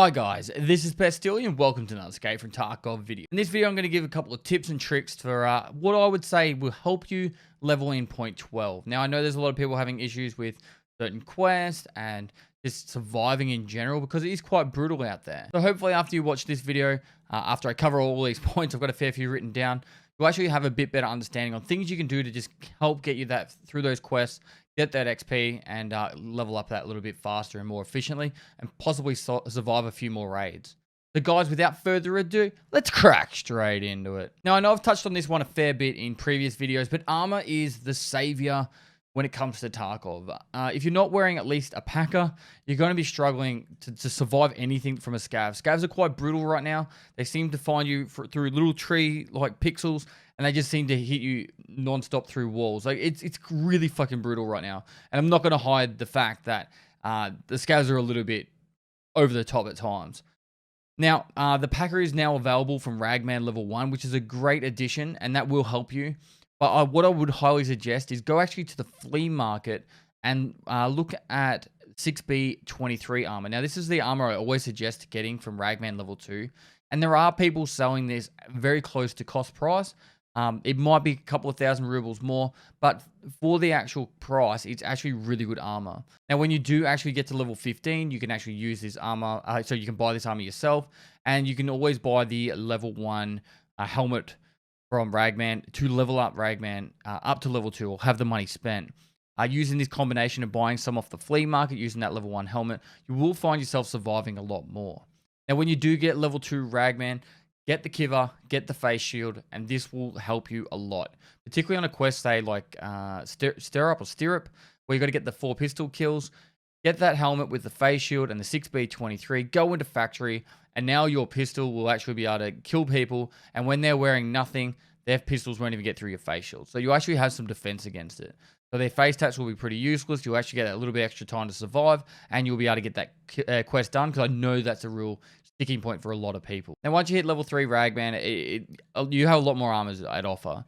Hi guys, this is Pestily and welcome to another Escape from Tarkov video. In this video I'm going to give a couple of tips and tricks for what I would say will help you level in point 12. Now I know there's a lot of people having issues with certain quests and just surviving in general because it is quite brutal out there. So hopefully after you watch this video, after I cover all these points, I've got a fair few written down, you'll actually have a bit better understanding on things you can do to just help get you that through those quests, get that XP, and level up that a little bit faster and more efficiently, and possibly survive a few more raids. So guys, without further ado, let's crack straight into it. Now, I know I've touched on this one a fair bit in previous videos, but armor is the savior when it comes to Tarkov. If you're not wearing at least a packer, you're going to be struggling to survive anything from a scav. Scavs are quite brutal right now. They seem to find you through little tree-like pixels, and they just seem to hit you non-stop through walls. Like it's really fucking brutal right now. And I'm not going to hide the fact that the scavs are a little bit over the top at times. Now, the packer is now available from Ragman level 1, which is a great addition, and that will help you. But what I would highly suggest is go actually to the flea market and look at 6B23 armor. Now, this is the armor I always suggest getting from Ragman level 2. And there are people selling this very close to cost price. It might be a couple of thousand rubles more, but for the actual price, it's actually really good armor. Now, when you do actually get to level 15, you can actually use this armor. So you can buy this armor yourself, and you can always buy the level 1 helmet from Ragman to level up Ragman up to level 2 or have the money spent. Using this combination of buying some off the flea market, using that level 1 helmet, you will find yourself surviving a lot more. Now, when you do get level 2 Ragman, get the kiver, get the face shield, and this will help you a lot. Particularly on a quest, say, like Stirrup, where you got to get the 4 pistol kills. Get that helmet with the face shield and the 6B23, go into factory, and now your pistol will actually be able to kill people, and when they're wearing nothing, their pistols won't even get through your face shield. So you actually have some defense against it. So their face tats will be pretty useless. You'll actually get a little bit extra time to survive, and you'll be able to get that quest done, because I know that's a real sticking point for a lot of people. Now, once you hit level 3 Ragman, you have a lot more armors at offer.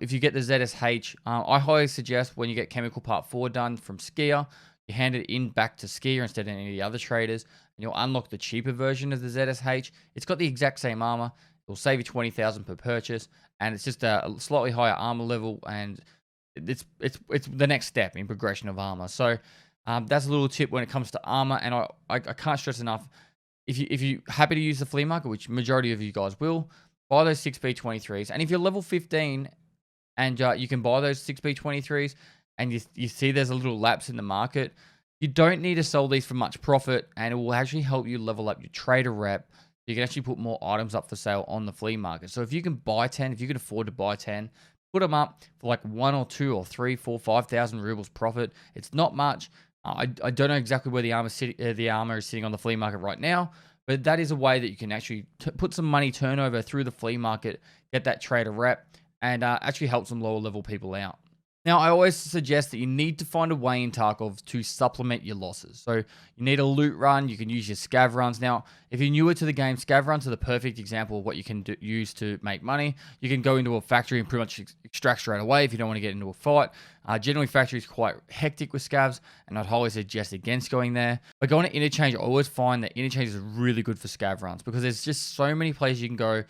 If you get the ZSH, I highly suggest when you get Chemical Part 4 done from Skier, you hand it in back to Skier instead of any of the other traders, and you'll unlock the cheaper version of the ZSH. It's got the exact same armor. It'll save you 20,000 per purchase, and it's just a slightly higher armor level, and it's the next step in progression of armor. So that's a little tip when it comes to armor, and I can't stress enough. If you're happy to use the flea market, which majority of you guys will, buy those 6B23s, and if you're level 15 and you can buy those 6B23s, and you see there's a little lapse in the market, you don't need to sell these for much profit, and it will actually help you level up your trader rep. You can actually put more items up for sale on the flea market. So if you can buy 10, if you can afford to buy 10, put them up for like 1 or 2 or 3, 4, 5,000 rubles profit. It's not much. I don't know exactly where the armor is sitting on the flea market right now, but that is a way that you can actually put some money turnover through the flea market, get that trader rep, and actually help some lower level people out. Now, I always suggest that you need to find a way in Tarkov to supplement your losses. So you need a loot run. You can use your scav runs. Now, if you're newer to the game, scav runs are the perfect example of what you can use to make money. You can go into a factory and pretty much extract straight away if you don't want to get into a fight. Generally, factory is quite hectic with scavs, and I'd highly suggest against going there. But going to interchange, I always find that interchange is really good for scav runs because there's just so many places you can go.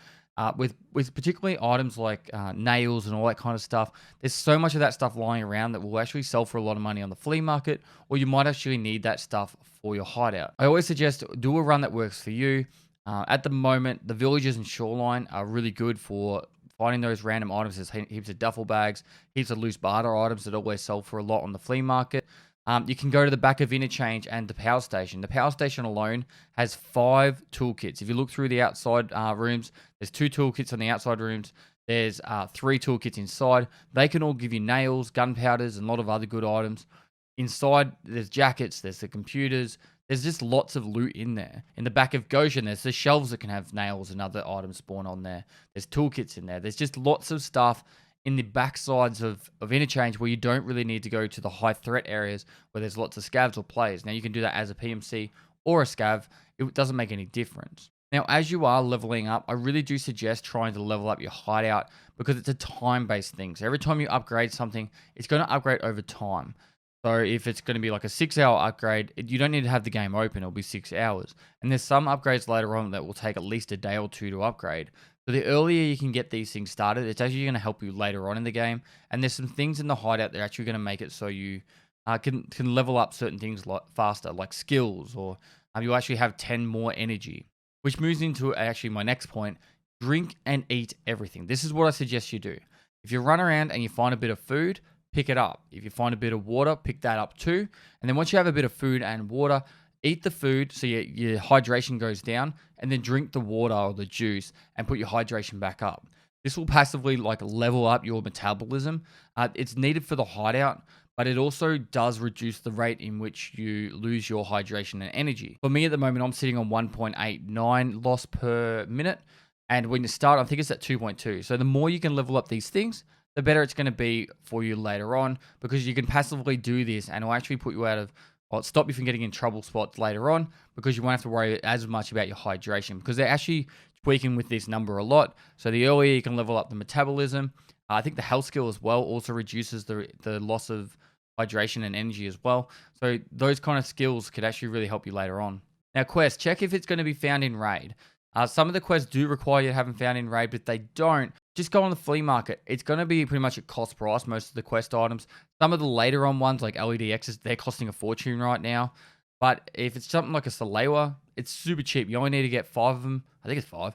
With particularly items like nails and all that kind of stuff, there's so much of that stuff lying around that will actually sell for a lot of money on the flea market, or you might actually need that stuff for your hideout. I always suggest do a run that works for you. At the moment, the villages and shoreline are really good for finding those random items. There's heaps of duffel bags, heaps of loose barter items that always sell for a lot on the flea market. You can go to the back of Interchange and the power station. The power station alone has 5 toolkits. If you look through the outside rooms, there's 2 toolkits on the outside rooms. There's 3 toolkits inside. They can all give you nails, gunpowders, and a lot of other good items. Inside, there's jackets, there's the computers. There's just lots of loot in there. In the back of Goshen, there's the shelves that can have nails and other items spawn on there. There's toolkits in there. There's just lots of stuff in the backsides of Interchange where you don't really need to go to the high threat areas where there's lots of scavs or players. Now, you can do that as a PMC or a scav. It doesn't make any difference. Now, as you are leveling up, I really do suggest trying to level up your hideout because it's a time-based thing. So every time you upgrade something, it's going to upgrade over time. So if it's going to be like a 6-hour upgrade, you don't need to have the game open. It'll be 6 hours. And there's some upgrades later on that will take at least a day or two to upgrade. So the earlier you can get these things started, it's actually going to help you later on in the game. And there's some things in the hideout that are actually going to make it so you can level up certain things faster, like skills, or you actually have 10 more energy. Which moves into actually my next point: drink and eat everything. This is what I suggest you do. If you run around and you find a bit of food, pick it up. If you find a bit of water, pick that up too. And then once you have a bit of food and water, eat the food so your hydration goes down, and then drink the water or the juice and put your hydration back up. This will passively like level up your metabolism. It's needed for the hideout, but it also does reduce the rate in which you lose your hydration and energy. For me at the moment, I'm sitting on 1.89 loss per minute. And when you start, I think it's at 2.2. So the more you can level up these things, the better it's going to be for you later on, because you can passively do this and it'll actually put you out of, or stop you from getting in trouble spots later on, because you won't have to worry as much about your hydration, because they're actually tweaking with this number a lot. So the earlier you can level up the metabolism, I think the health skill as well also reduces the loss of hydration and energy as well. So those kind of skills could actually really help you later on. Now, quest, check if it's going to be found in raid. Some of the quests do require you to have them found in raid, but if they don't, just go on the flea market. It's going to be pretty much at cost price, most of the quest items. Some of the later on ones, like LEDXs, they're costing a fortune right now. But if it's something like a Salewa, it's super cheap. You only need to get 5 of them. I think it's 5.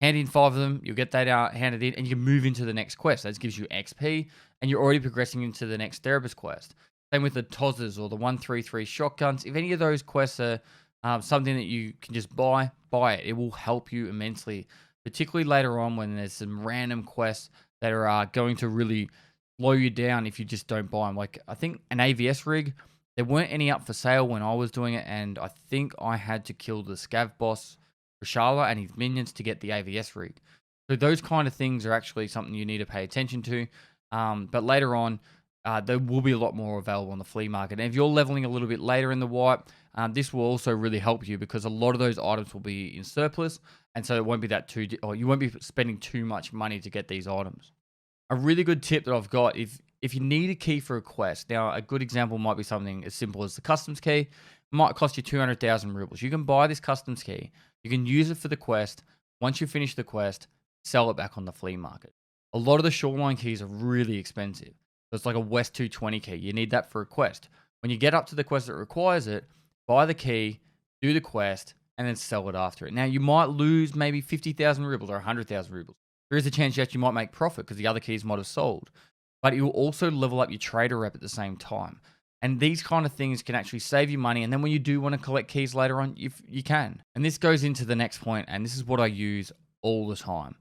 Hand in 5 of them, you'll get that out, handed in, and you can move into the next quest. That gives you XP, and you're already progressing into the next therapist quest. Same with the Tozzers or the 133 shotguns. If any of those quests are something that you can just buy it. It will help you immensely, particularly later on when there's some random quests that are going to really slow you down if you just don't buy them. Like, I think an AVS rig, there weren't any up for sale when I was doing it, and I think I had to kill the Scav boss, Rashala, and his minions to get the AVS rig. So those kind of things are actually something you need to pay attention to. But later on, there will be a lot more available on the flea market. And if you're leveling a little bit later in the wipe, this will also really help you, because a lot of those items will be in surplus, and so it won't be or you won't be spending too much money to get these items. A really good tip that I've got, if you need a key for a quest, now a good example might be something as simple as the customs key. It might cost you 200,000 rubles. You can buy this customs key, you can use it for the quest. Once you finish the quest, sell it back on the flea market. A lot of the shoreline keys are really expensive. So it's like a West 220 key. You need that for a quest. When you get up to the quest that requires it, buy the key, do the quest, and then sell it after it. Now, you might lose maybe 50,000 rubles or 100,000 rubles. There is a chance that you might make profit because the other keys might have sold. But it will also level up your trader rep at the same time. And these kind of things can actually save you money. And then when you do want to collect keys later on, you can. And this goes into the next point, and this is what I use all the time.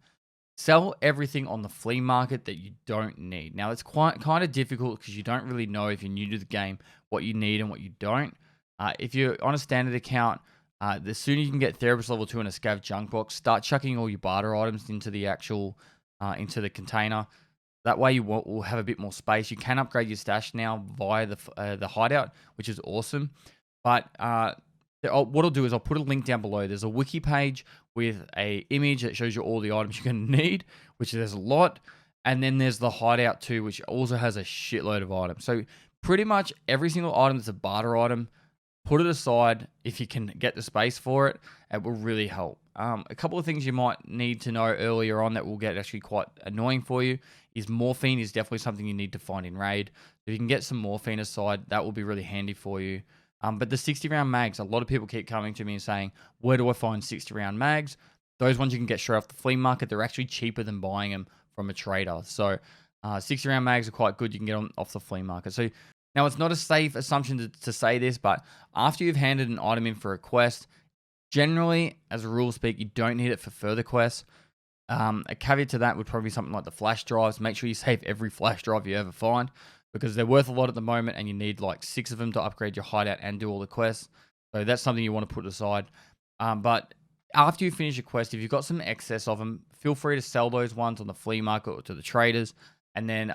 Sell everything on the flea market that you don't need. Now, it's kind of difficult because you don't really know, if you're new to the game, what you need and what you don't. If you're on a standard account, the sooner you can get therapist level 2 in a scav junk box, start chucking all your barter items into the actual into the container. That way you will have a bit more space. You can upgrade your stash now via the hideout, which is awesome. But what I'll do is I'll put a link down below. There's a wiki page with a image that shows you all the items you're going to need, which there's a lot. And then there's the hideout too, which also has a shitload of items. So pretty much every single item that's a barter item, put it aside if you can get the space for it. It will really help. A couple of things you might need to know earlier on that will get actually quite annoying for you is morphine is definitely something you need to find in raid. If you can get some morphine aside, that will be really handy for you. But the 60-round mags, a lot of people keep coming to me and saying, where do I find 60-round mags? Those ones you can get straight off the flea market. They're actually cheaper than buying them from a trader. So 60-round mags are quite good. You can get them off the flea market. So now, it's not a safe assumption to say this, but after you've handed an item in for a quest, generally, as a rule speak, you don't need it for further quests. A caveat to that would probably be something like the flash drives. Make sure you save every flash drive you ever find, because they're worth a lot at the moment, and you need like 6 of them to upgrade your hideout and do all the quests. So that's something you want to put aside. But after you finish a quest, if you've got some excess of them, feel free to sell those ones on the flea market or to the traders, and then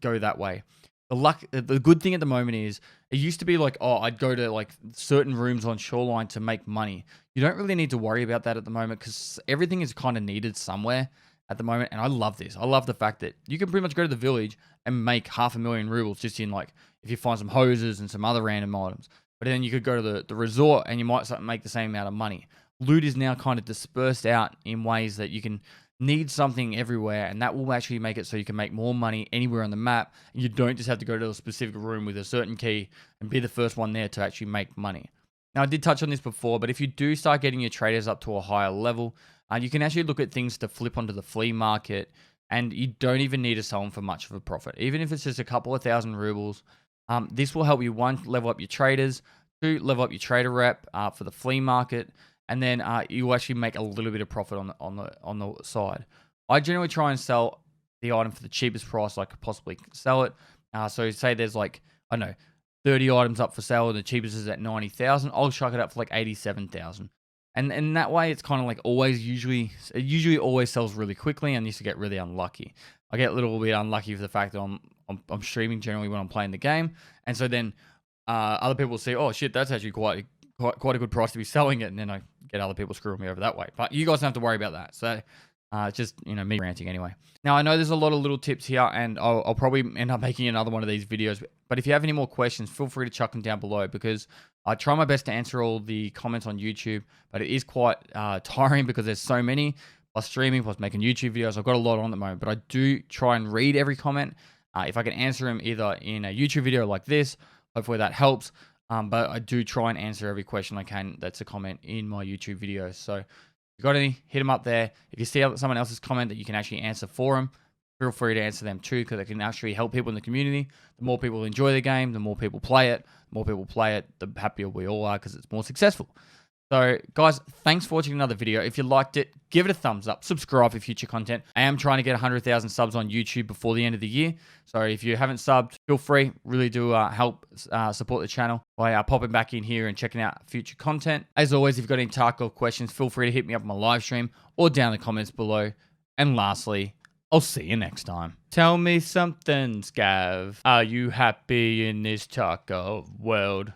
go that way. The good thing at the moment is, it used to be like, oh, I'd go to like certain rooms on Shoreline to make money. You don't really need to worry about that at the moment, because everything is kind of needed somewhere at the moment. And I love this. I love the fact that you can pretty much go to the village and make 500,000 rubles just in like, if you find some hoses and some other random items. But then you could go to the resort and you might make the same amount of money. Loot is now kind of dispersed out in ways that you can need something everywhere, and that will actually make it so you can make more money anywhere on the map. You don't just have to go to a specific room with a certain key and be the first one there to actually make money. Now, I did touch on this before, but if you do start getting your traders up to a higher level, you can actually look at things to flip onto the flea market, and you don't even need to sell them for much of a profit. Even if it's just a couple of thousand rubles, this will help you, one, level up your traders, two, level up your trader rep for the flea market, and then you actually make a little bit of profit on the side. I generally try and sell the item for the cheapest price I could possibly sell it. So say there's like, I don't know, 30 items up for sale and the cheapest is at 90,000. I'll chuck it up for like 87,000. And that way it's kind of like it usually always sells really quickly, and used to get really unlucky. I get a little bit unlucky for the fact that I'm streaming generally when I'm playing the game, and so then other people say, oh shit, that's actually quite a good price to be selling it, and then I get other people screwing me over that way. But you guys don't have to worry about that. So it's just, me ranting anyway. Now, I know there's a lot of little tips here, and I'll probably end up making another one of these videos. But if you have any more questions, feel free to chuck them down below, because I try my best to answer all the comments on YouTube, but it is quite tiring because there's so many, plus streaming, plus making YouTube videos. I've got a lot on at the moment, but I do try and read every comment. If I can answer them either in a YouTube video like this, hopefully that helps. But I do try and answer every question I can that's a comment in my YouTube videos. So if you got any, hit them up there. If you see someone else's comment that you can actually answer for them, feel free to answer them too, because it can actually help people in the community. The more people enjoy the game, the more people play it. The more people play it, the happier we all are, because it's more successful. So, guys, thanks for watching another video. If you liked it, give it a thumbs up. Subscribe for future content. I am trying to get 100,000 subs on YouTube before the end of the year. So if you haven't subbed, feel free. Really do help support the channel by popping back in here and checking out future content. As always, if you've got any Tarkov questions, feel free to hit me up on my live stream or down in the comments below. And lastly, I'll see you next time. Tell me something, Scav. Are you happy in this Tarkov world?